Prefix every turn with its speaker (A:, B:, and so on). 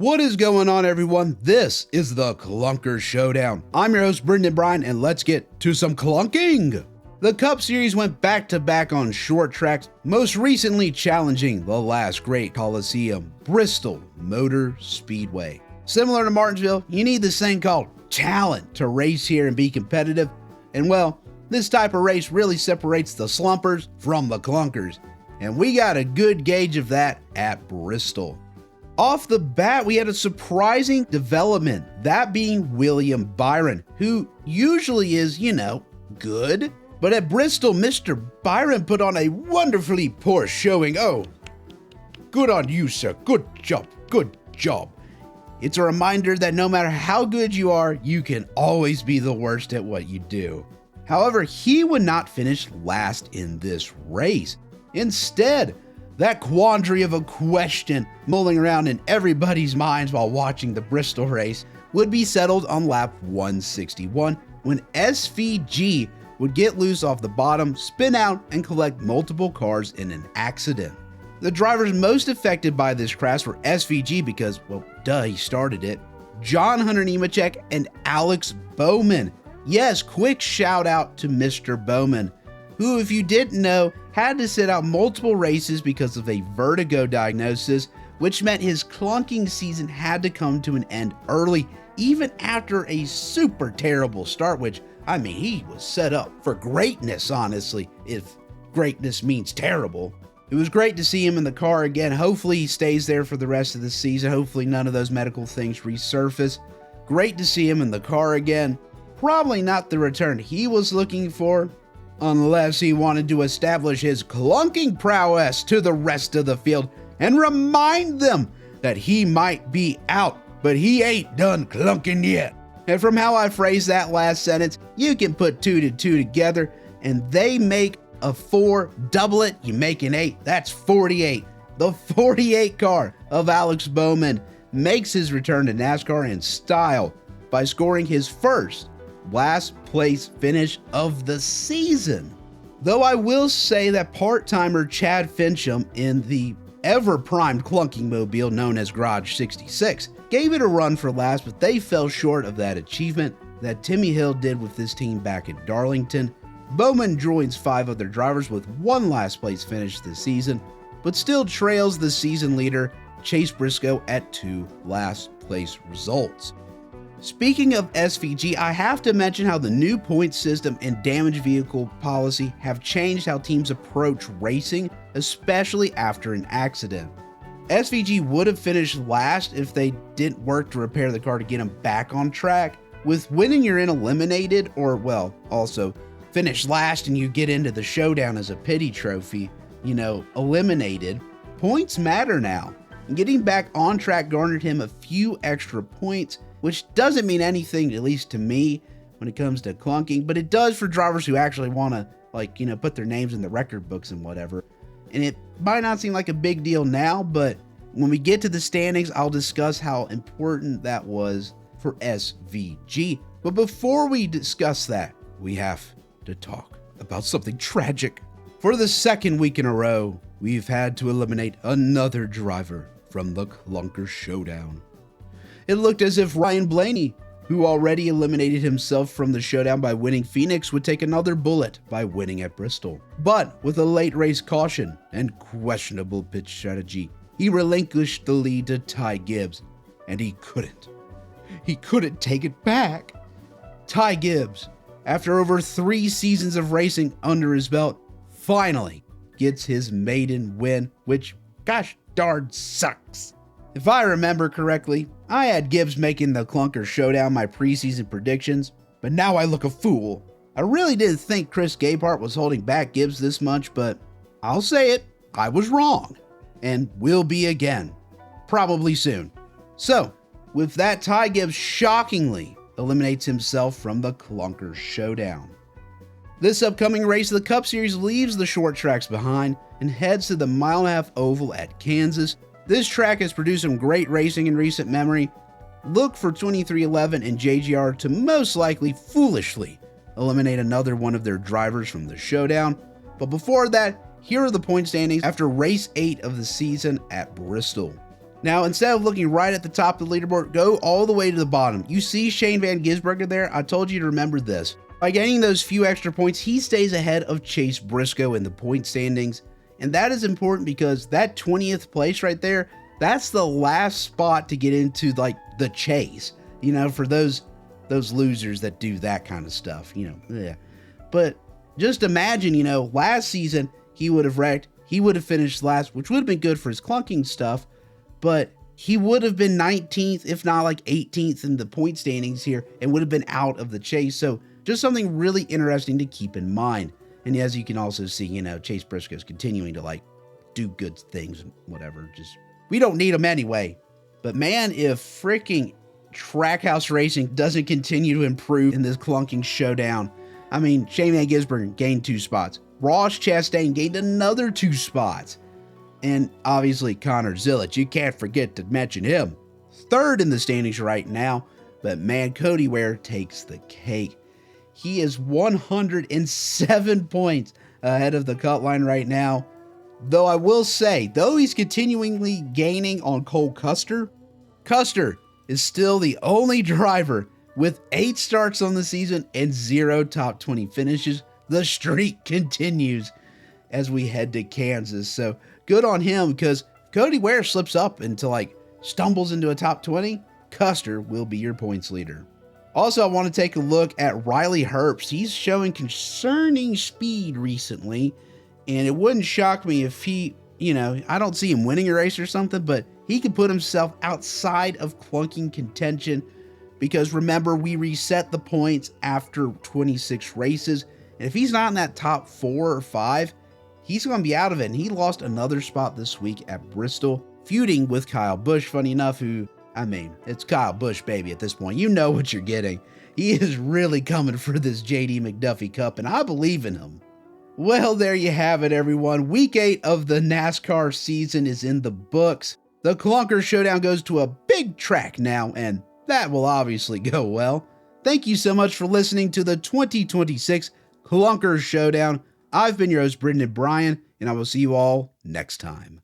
A: What is going on, everyone? This is the Clunker Showdown. I'm your host, Brendan Bryan, and let's get to some clunking. The Cup Series went back-to-back on short tracks, most recently challenging the last great Coliseum, Bristol Motor Speedway. Similar to Martinsville, you need this thing called talent to race here and be competitive, and well, this type of race really separates the slumpers from the clunkers, and we got a good gauge of that at Bristol. Off the bat, we had a surprising development, that being William Byron, who usually is, good. But at Bristol, Mr. Byron put on a wonderfully poor showing. Oh, good on you, sir. Good job. Good job. It's a reminder that no matter how good you are, you can always be the worst at what you do. However, he would not finish last in this race. Instead, that quandary of a question mulling around in everybody's minds while watching the Bristol race would be settled on lap 161 when SVG would get loose off the bottom, spin out, and collect multiple cars in an accident. The drivers most affected by this crash were SVG because, well, duh, he started it, John Hunter Nemechek, and Alex Bowman. Yes, quick shout out to Mr. Bowman, who, if you didn't know, had to sit out multiple races because of a vertigo diagnosis, which meant his clunking season had to come to an end early, even after a super terrible start, which, I mean, he was set up for greatness, honestly, if greatness means terrible. It was great to see him in the car again. Hopefully he stays there for the rest of the season. Hopefully none of those medical things resurface. Great to see him in the car again. Probably not the return he was looking for, unless he wanted to establish his clunking prowess to the rest of the field and remind them that he might be out, but he ain't done clunking yet. And from how I phrased that last sentence, you can put 2 to 2 together and they make a 4, double it, you make an 8, that's 48. The 48 car of Alex Bowman makes his return to NASCAR in style by scoring his first last place finish of the season. Though I will say that part-timer Chad Fincham in the ever-primed clunking mobile known as Garage 66 gave it a run for last, but they fell short of that achievement that Timmy Hill did with this team back in Darlington. Bowman joins 5 other drivers with 1 last place finish this season, but still trails the season leader Chase Briscoe at 2 last place results. Speaking of SVG, I have to mention how the new point system and damaged vehicle policy have changed how teams approach racing, especially after an accident. SVG would have finished last if they didn't work to repair the car to get him back on track. With winning, you're in eliminated, or well, also finish last and you get into the showdown as a pity trophy, eliminated. Points matter now, and getting back on track garnered him a few extra points, which doesn't mean anything, at least to me, when it comes to clunking, but it does for drivers who actually want to, put their names in the record books and whatever. And it might not seem like a big deal now, but when we get to the standings, I'll discuss how important that was for SVG. But before we discuss that, we have to talk about something tragic. For the second week in a row, we've had to eliminate another driver from the Clunker Showdown. It looked as if Ryan Blaney, who already eliminated himself from the showdown by winning Phoenix, would take another bullet by winning at Bristol. But with a late race caution and questionable pit strategy, he relinquished the lead to Ty Gibbs, and he couldn't take it back. Ty Gibbs, after over 3 seasons of racing under his belt, finally gets his maiden win, which, gosh darn, sucks. If I remember correctly, I had Gibbs making the Clunker Showdown my preseason predictions, but now I look a fool. I really didn't think Chris Gabehart was holding back Gibbs this much, but I'll say it, I was wrong, and will be again, probably soon. So, with that, Ty Gibbs shockingly eliminates himself from the Clunker Showdown. This upcoming race of the Cup Series leaves the short tracks behind and heads to the 1.5-mile oval at Kansas. This track has produced some great racing in recent memory. Look for 2311 and JGR to most likely foolishly eliminate another one of their drivers from the showdown. But before that, here are the point standings after race 8 of the season at Bristol. Now, instead of looking right at the top of the leaderboard, go all the way to the bottom. You see Shane Van Gisbergen there? I told you to remember this. By gaining those few extra points, he stays ahead of Chase Briscoe in the point standings. And that is important because that 20th place right there, that's the last spot to get into like the chase, you know, for those losers that do that kind of stuff, you know. Yeah. But just imagine, you know, last season he would have wrecked, he would have finished last, which would have been good for his clunking stuff. But he would have been 19th, if not like 18th in the point standings here, and would have been out of the chase. So just something really interesting to keep in mind. And as you can also see, you know, Chase Briscoe is continuing to like do good things and whatever. Just, we don't need him anyway. But man, if freaking Trackhouse Racing doesn't continue to improve in this clunking showdown, I mean, Shane Van Gisbergen gained 2 spots. Ross Chastain gained another 2 spots. And obviously Connor Zillich, you can't forget to mention him. 3rd in the standings right now, but man, Cody Ware takes the cake. He is 107 points ahead of the cut line right now. Though I will say, though he's continually gaining on Cole Custer, Custer is still the only driver with 8 starts on the season and 0 top 20 finishes. The streak continues as we head to Kansas. So good on him, because Cody Ware slips up into like stumbles into a top 20, Custer will be your points leader. Also, I want to take a look at Riley Herbst. He's showing concerning speed recently, and it wouldn't shock me if he, you know, I don't see him winning a race or something, but he could put himself outside of clunking contention, because remember, we reset the points after 26 races, and if he's not in that top 4 or 5, he's going to be out of it. And he lost another spot this week at Bristol, feuding with Kyle Busch, funny enough, who, I mean, it's Kyle Busch, baby, at this point. You know what you're getting. He is really coming for this JD McDuffie Cup, and I believe in him. Well, there you have it, everyone. Week 8 of the NASCAR season is in the books. The Clunker Showdown goes to a big track now, and that will obviously go well. Thank you so much for listening to the 2026 Clunker Showdown. I've been your host, Brendan Bryan, and I will see you all next time.